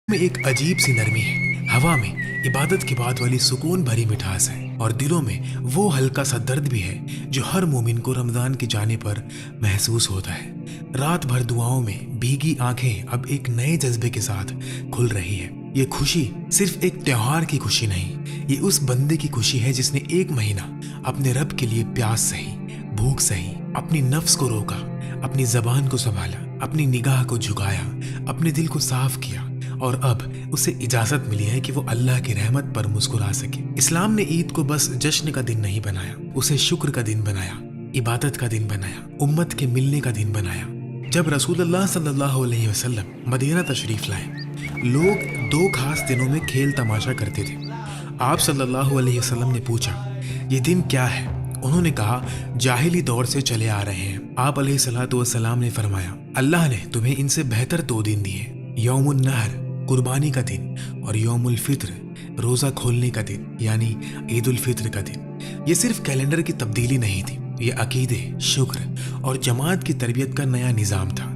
میں ایک عجیب سی نرمی ہے، ہوا میں عبادت کے بعد والی سکون بھری مٹھاس ہے، اور دلوں میں وہ ہلکا سا درد بھی ہے جو ہر مومن کو رمضان کی جانے پر محسوس ہوتا ہے۔ رات بھر دعاؤں میں بھیگی آنکھیں اب ایک نئے جذبے کے ساتھ کھل رہی ہے۔ یہ خوشی صرف ایک تہوار کی خوشی نہیں، یہ اس بندے کی خوشی ہے جس نے ایک مہینہ اپنے رب کے لیے پیاس سہی، بھوک سہی، اپنی نفس کو روکا، اپنی زبان کو سنبھالا، اپنی نگاہ کو جھکایا، اپنے دل کو صاف کیا، اور اب اسے اجازت ملی ہے کہ وہ اللہ کی رحمت پر مسکرا سکے۔ اسلام نے عید کو بس جشن کا دن نہیں بنایا، اسے شکر کا دن بنایا، عبادت کا دن بنایا، امت کے ملنے کا دن بنایا۔ جب رسول اللہ صلی اللہ علیہ وسلم مدینہ تشریف لائے، لوگ دو خاص دنوں میں کھیل تماشا کرتے تھے۔ آپ صلی اللہ علیہ وسلم نے پوچھا، یہ دن کیا ہے؟ انہوں نے کہا، جاہلی دور سے چلے آ رہے ہیں۔ آپ علیہ الصلوۃ والسلام نے فرمایا، اللہ نے تمہیں ان سے بہتر دو دن دیے، یوم النحر قربانی کا دن، اور یوم الفطر روزہ کھولنے کا دن، یعنی عید الفطر کا دن۔ یہ صرف کیلنڈر کی تبدیلی نہیں تھی، یہ عقیدے، شکر اور جماعت کی تربیت کا نیا نظام تھا۔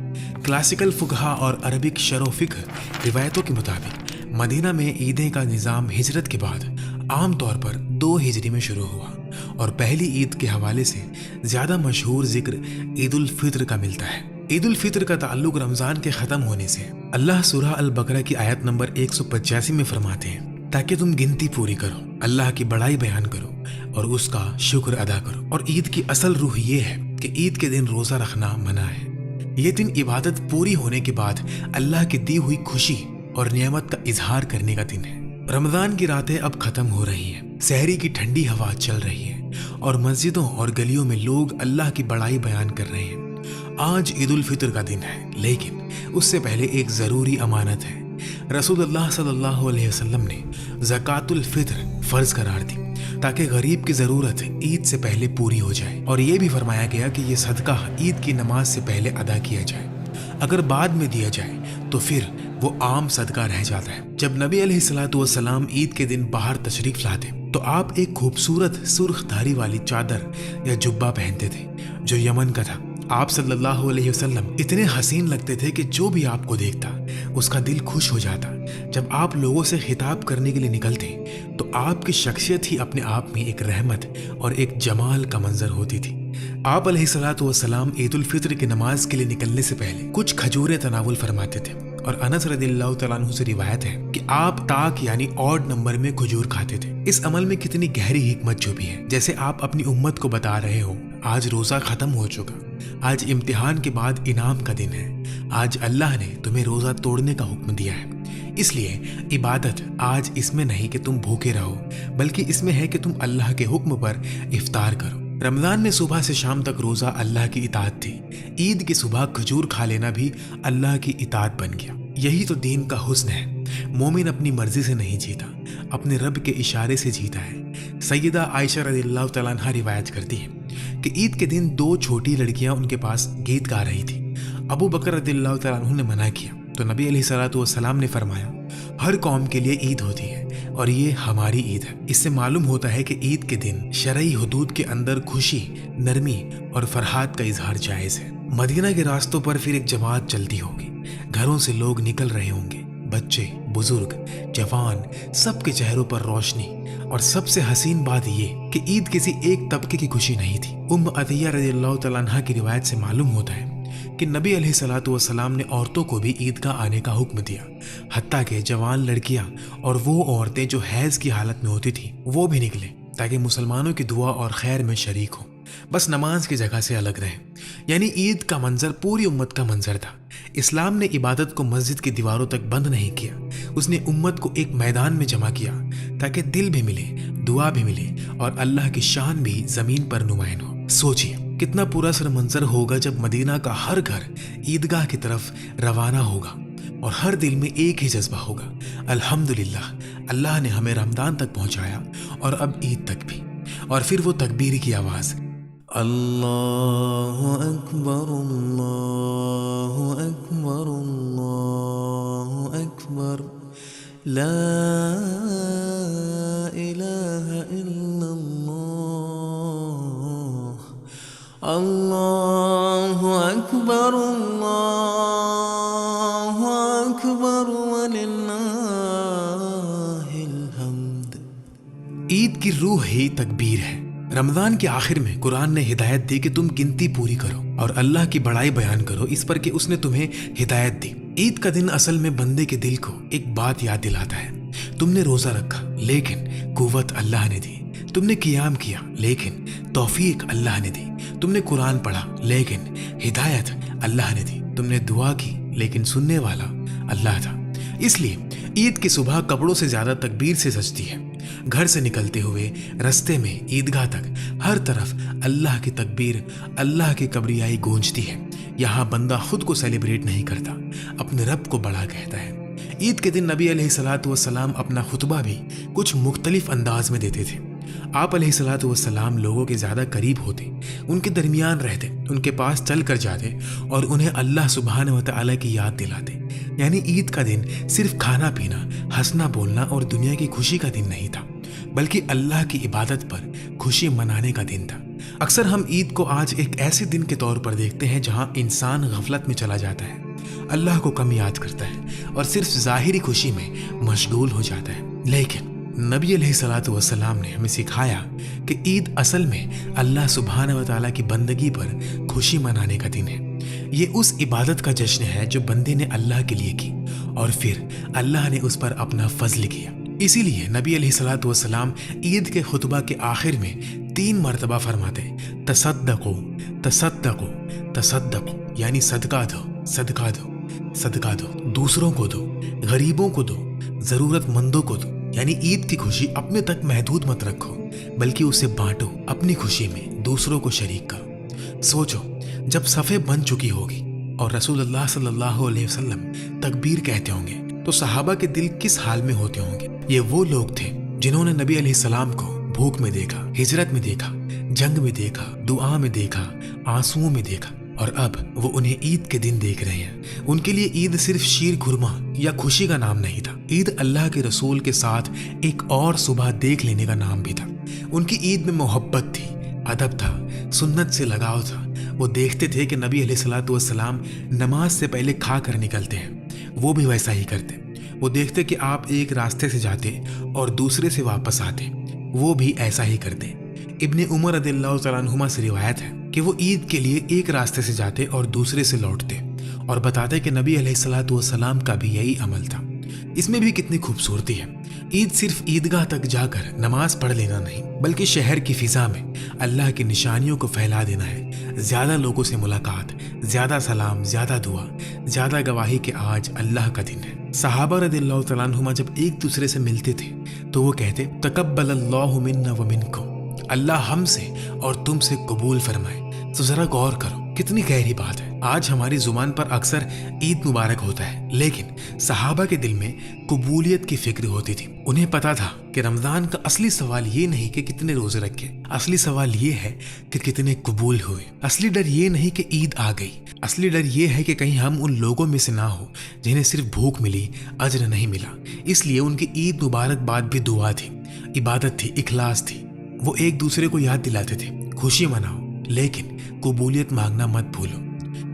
کلاسیکل فقہا اور عربک شرح و فقہ روایتوں کے مطابق مدینہ میں عیدیں کا نظام ہجرت کے بعد عام طور پر 2 ہجری میں شروع ہوا، اور پہلی عید کے حوالے سے زیادہ مشہور ذکر عید الفطر کا ملتا ہے۔ عید الفطر کا تعلق رمضان کے ختم ہونے سے۔ اللہ سورہ البقرہ کی آیت نمبر 185 میں فرماتے ہیں، تاکہ تم گنتی پوری کرو، اللہ کی بڑائی بیان کرو اور اس کا شکر ادا کرو۔ اور عید کی اصل روح یہ ہے کہ عید کے دن روزہ رکھنا منع ہے۔ یہ دن عبادت پوری ہونے کے بعد اللہ کی دی ہوئی خوشی اور نعمت کا اظہار کرنے کا دن ہے۔ رمضان کی راتیں اب ختم ہو رہی ہیں، سحری کی ٹھنڈی ہوا چل رہی ہے، اور مسجدوں اور گلیوں میں لوگ اللہ کی بڑائی بیان کر رہے ہیں۔ آج عید الفطر کا دن ہے، لیکن اس سے پہلے ایک ضروری امانت ہے۔ رسول اللہ صلی اللہ علیہ وسلم نے زکوٰۃ الفطر فرض قرار دی تاکہ غریب کی ضرورت عید سے پہلے پوری ہو جائے، اور یہ بھی فرمایا گیا کہ یہ صدقہ عید کی نماز سے پہلے ادا کیا جائے۔ اگر بعد میں دیا جائے تو پھر وہ عام صدقہ رہ جاتا ہے۔ جب نبی علیہ الصلوۃ والسلام عید کے دن باہر تشریف لاتے تو آپ ایک خوبصورت سرخ دھاری والی چادر یا جبہ پہنتے تھے جو یمن کا تھا۔ آپ صلی اللہ علیہ وسلم اتنے حسین لگتے تھے کہ جو بھی آپ کو دیکھتا اس کا دل خوش ہو جاتا۔ جب آپ لوگوں سے خطاب کرنے کے لیے نکلتے تو آپ کی شخصیت ہی اپنے آپ میں ایک رحمت اور ایک جمال کا منظر ہوتی تھی۔ آپ علیہ الصلوۃ والسلام عید الفطر کی نماز کے لیے نکلنے سے پہلے کچھ کھجوریں تناول فرماتے تھے، اور انس رضی اللہ تعالیٰ عنہ سے روایت ہے کہ آپ تاک یعنی آڈ نمبر میں کھجور کھاتے تھے۔ اس عمل میں کتنی گہری حکمت چھپی ہے، جیسے آپ اپنی امت کو بتا رہے ہو، آج روزہ ختم ہو چکا، آج امتحان کے بعد انعام کا دن ہے، آج اللہ نے تمہیں روزہ توڑنے کا حکم دیا ہے۔ اس لیے عبادت آج اس میں نہیں کہ تم بھوکے رہو، بلکہ اس میں ہے کہ تم اللہ کے حکم پر افطار کرو۔ رمضان میں صبح سے شام تک روزہ اللہ کی اطاعت تھی، عید کی صبح کھجور کھا لینا بھی اللہ کی اطاعت بن گیا۔ یہی تو دین کا حسن ہے، مومن اپنی مرضی سے نہیں جیتا، اپنے رب کے اشارے سے جیتا ہے۔ سیدہ عائشہ رضی اللہ تعالیٰ عنہا روایت کرتی ہیں کہ عید کے دن 2 چھوٹی لڑکیاں ان کے پاس گیت گا رہی تھیں۔ ابو بکر رضی اللہ تعالیٰ عنہ نے منع کیا تو نبی علیہ الصلوۃ والسلام نے فرمایا، ہر قوم کے لیے عید ہوتی ہے اور یہ ہماری عید ہے۔ اس سے معلوم ہوتا ہے کہ عید کے دن شرعی حدود کے اندر خوشی، نرمی اور فرحات کا اظہار جائز ہے۔ مدینہ کے راستوں پر پھر ایک جماعت چلتی ہوگی، گھروں سے لوگ نکل رہے ہوں گے، بچے، بزرگ، جوان، سب کے چہروں پر روشنی، اور سب سے حسین بات یہ کہ عید کسی ایک طبقے کی خوشی نہیں تھی۔ عطیہ رضی اللہ تعالیٰ عنہ کی روایت سے معلوم ہوتا ہے کہ نبی علیہ الصلوۃ والسلام نے عورتوں کو بھی عیدگاہ آنے کا حکم دیا، حتیٰ کہ جوان لڑکیاں اور وہ عورتیں جو حیض کی حالت میں ہوتی تھیں وہ بھی نکلیں تاکہ مسلمانوں کی دعا اور خیر میں شریک ہوں، بس نماز کی جگہ سے الگ رہیں۔ یعنی عید کا منظر پوری امت کا منظر تھا۔ اسلام نے عبادت کو مسجد کی دیواروں تک بند نہیں کیا، اس نے امت کو ایک میدان میں جمع کیا تاکہ دل بھی ملے، دعا بھی ملے، اور اللہ کی شان بھی زمین پر نمایاں ہو۔ سوچیے کتنا پورا سر منظر ہوگا جب مدینہ کا ہر گھر عیدگاہ کی طرف روانہ ہوگا اور ہر دل میں ایک ہی جذبہ ہوگا، الحمدللہ اللہ نے ہمیں رمضان تک پہنچایا اور اب عید تک بھی۔ اور پھر وہ تکبیر کی آواز، اللہ اکبر اللہ اکبر اللہ اکبر، لا الہ الا اللہ، اللہ اکبر وللہ عید کی روح ہی تکبیر ہے۔ رمضان کے آخر میں قرآن نے ہدایت دی کہ تم گنتی پوری کرو اور اللہ کی بڑائی بیان کرو اس پر کہ اس نے تمہیں ہدایت دی۔ عید کا دن اصل میں بندے کے دل کو ایک بات یاد دلاتا ہے، تم نے روزہ رکھا لیکن قوت اللہ نے دی، تم نے قیام کیا لیکن توفیق اللہ نے دی، تم نے قرآن پڑھا لیکن ہدایت اللہ نے دی، تم نے دعا کی لیکن سننے والا اللہ تھا۔ اس لیے عید کی صبح کپڑوں سے زیادہ تکبیر سے سجتی ہے۔ گھر سے نکلتے ہوئے رستے میں عیدگاہ تک ہر طرف اللہ کی تکبیر، اللہ کی کبریائی گونجتی ہے۔ یہاں بندہ خود کو سیلیبریٹ نہیں کرتا، اپنے رب کو بڑا کہتا ہے۔ عید کے دن نبی علیہ الصلوۃ والسلام اپنا خطبہ بھی کچھ مختلف انداز میں دیتے تھے۔ آپ علیہ الصلوۃ والسلام لوگوں کے زیادہ قریب ہوتے، ان کے درمیان رہتے، ان کے پاس چل کر جاتے اور انہیں اللہ سبحانہ و تعالیٰ کی یاد دلاتے۔ یعنی عید کا دن صرف کھانا پینا، ہنسنا بولنا اور دنیا کی خوشی کا دن نہیں تھا، بلکہ اللہ کی عبادت پر خوشی منانے کا دن تھا۔ اکثر ہم عید کو آج ایک ایسے دن کے طور پر دیکھتے ہیں جہاں انسان غفلت میں چلا جاتا ہے، اللہ کو کم یاد کرتا ہے اور صرف ظاہری خوشی میں مشغول ہو جاتا ہے۔ لیکن نبی علیہ الصلوۃ والسلام نے ہمیں سکھایا کہ عید اصل میں اللہ سبحانہ و تعالیٰ کی بندگی پر خوشی منانے کا دن ہے۔ یہ اس عبادت کا جشن ہے جو بندے نے اللہ کے لیے کی اور پھر اللہ نے اس پر اپنا فضل کیا۔ اسی لیے نبی علیہ الصلوۃ والسلام عید کے خطبہ کے آخر میں 3 مرتبہ فرماتے، تصدقو تصدقو تصدقو، یعنی صدقہ دو صدقہ دو صدقہ دو، دوسروں کو دو، غریبوں کو دو، ضرورت مندوں کو دو۔ یعنی عید کی خوشی اپنے تک محدود مت رکھو بلکہ اسے بانٹو، اپنی خوشی میں دوسروں کو شریک کرو۔ سوچو جب صفیں بن چکی ہوگی اور رسول اللہ صلی اللہ علیہ وسلم تکبیر کہتے ہوں گے تو صحابہ کے دل کس حال میں ہوتے ہوں گے؟ یہ وہ لوگ تھے جنہوں نے نبی علیہ السلام کو بھوک میں دیکھا، ہجرت میں دیکھا، جنگ میں دیکھا، دعا میں دیکھا، آنسوؤں میں دیکھا، اور اب وہ انہیں عید کے دن دیکھ رہے ہیں۔ ان کے لیے عید صرف شیر خرما یا خوشی کا نام نہیں تھا، عید اللہ کے رسول کے ساتھ ایک اور صبح دیکھ لینے کا نام بھی تھا۔ ان کی عید میں محبت تھی، ادب تھا، سنت سے لگاؤ تھا۔ وہ دیکھتے تھے کہ نبی علیہ الصلوۃ والسلام نماز سے پہلے کھا کر نکلتے ہیں، وہ بھی ویسا ہی کرتے۔ وہ دیکھتے کہ آپ ایک راستے سے جاتے اور دوسرے سے واپس آتے، وہ بھی ایسا ہی کرتے۔ ابن عمر رضی اللہ تعالیٰ عنہما سے روایت ہے کہ وہ عید کے لیے ایک راستے سے جاتے اور دوسرے سے لوٹتے اور بتاتے کہ نبی علیہ الصلوۃ والسلام کا بھی یہی عمل تھا۔ اس میں بھی کتنی خوبصورتی ہے۔ عید صرف عیدگاہ تک جا کر نماز پڑھ لینا نہیں، بلکہ شہر کی فضا میں اللہ کی نشانیوں کو پھیلا دینا ہے۔ زیادہ لوگوں سے ملاقات، زیادہ سلام، زیادہ دعا، زیادہ گواہی کہ آج اللہ کا دن ہے۔ صحابہ رضی اللہ تعالیٰ عنہما جب ایک دوسرے سے ملتے تھے تو وہ کہتے، تقبل اللہ منا ومنکم، اللہ ہم سے اور تم سے قبول فرمائے۔ تو ذرا غور کرو، کتنی گہری بات ہے۔ آج ہماری زبان پر اکثر عید مبارک ہوتا ہے، لیکن صحابہ کے دل میں قبولیت کی فکر ہوتی تھی۔ انہیں پتا تھا کہ رمضان کا اصلی سوال یہ نہیں کہ کتنے روزے رکھے، اصلی سوال یہ ہے کہ کتنے قبول ہوئے۔ اصلی ڈر یہ نہیں کہ عید آ گئی، اصلی ڈر یہ ہے کہ کہیں ہم ان لوگوں میں سے نہ ہو جنہیں صرف بھوک ملی، اجر نہیں ملا۔ اس لیے ان کی عید مبارک بات بھی دعا تھی، عبادت تھی، اخلاص تھی۔ وہ ایک دوسرے کو یاد دلاتے تھے، خوشی مناؤ لیکن قبولیت مانگنا مت بھولو۔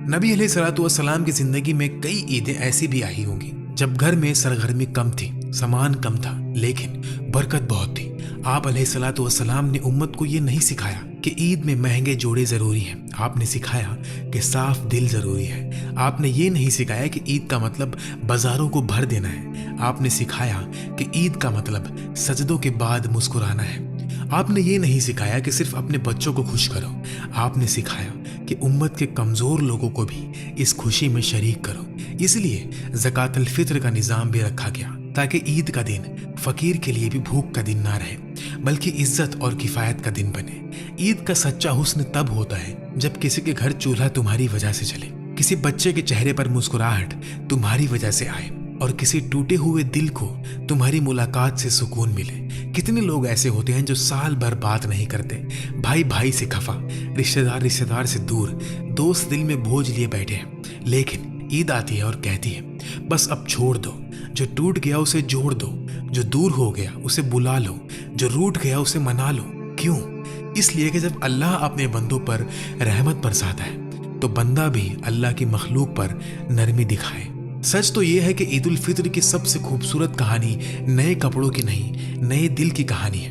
نبی علیہ الصلوۃ والسلام کی زندگی میں کئی عیدیں ایسی بھی آئی ہوں گی جب گھر میں سرگرمی کم تھی، سامان کم تھا، لیکن برکت بہت تھی۔ آپ علیہ الصلوۃ والسلام نے امت کو یہ نہیں سکھایا کہ عید میں مہنگے جوڑے ضروری ہیں، آپ نے سکھایا کہ صاف دل ضروری ہے۔ آپ نے یہ نہیں سکھایا کہ عید کا مطلب بازاروں کو بھر دینا ہے، آپ نے سکھایا کہ عید کا مطلب سجدوں کے بعد مسکرانا ہے۔ آپ نے یہ نہیں سکھایا کہ صرف اپنے بچوں کو خوش کرو، آپ نے سکھایا کہ امت کے کمزور لوگوں کو بھی اس خوشی میں شریک کرو۔ اس لیے زکوٰۃ الفطر کا نظام بھی رکھا گیا تاکہ عید کا دن فقیر کے لیے بھی بھوک کا دن نہ رہے بلکہ عزت اور کفایت کا دن بنے۔ عید کا سچا حسن تب ہوتا ہے جب کسی کے گھر چولہا تمہاری وجہ سے چلے، کسی بچے کے چہرے پر مسکراہٹ تمہاری وجہ سے آئے اور کسی ٹوٹے ہوئے دل کو تمہاری ملاقات سے سکون ملے۔ کتنے لوگ ایسے ہوتے ہیں جو سال بھر بات نہیں کرتے، بھائی بھائی سے خفا، رشتہ دار سے دور، دوست دل میں بوجھ لیے بیٹھے ہیں، لیکن عید آتی ہے اور کہتی ہے بس اب چھوڑ دو، جو ٹوٹ گیا اسے جوڑ دو، جو دور ہو گیا اسے بلا لو، جو روٹ گیا اسے منا لو۔ کیوں؟ اس لیے کہ جب اللہ اپنے بندوں پر رحمت برساتا ہے تو بندہ بھی اللہ کی مخلوق پر نرمی دکھائے۔ سچ تو یہ ہے کہ عید الفطر کی سب سے خوبصورت کہانی نئے کپڑوں کی نہیں، نئے دل کی کہانی ہے۔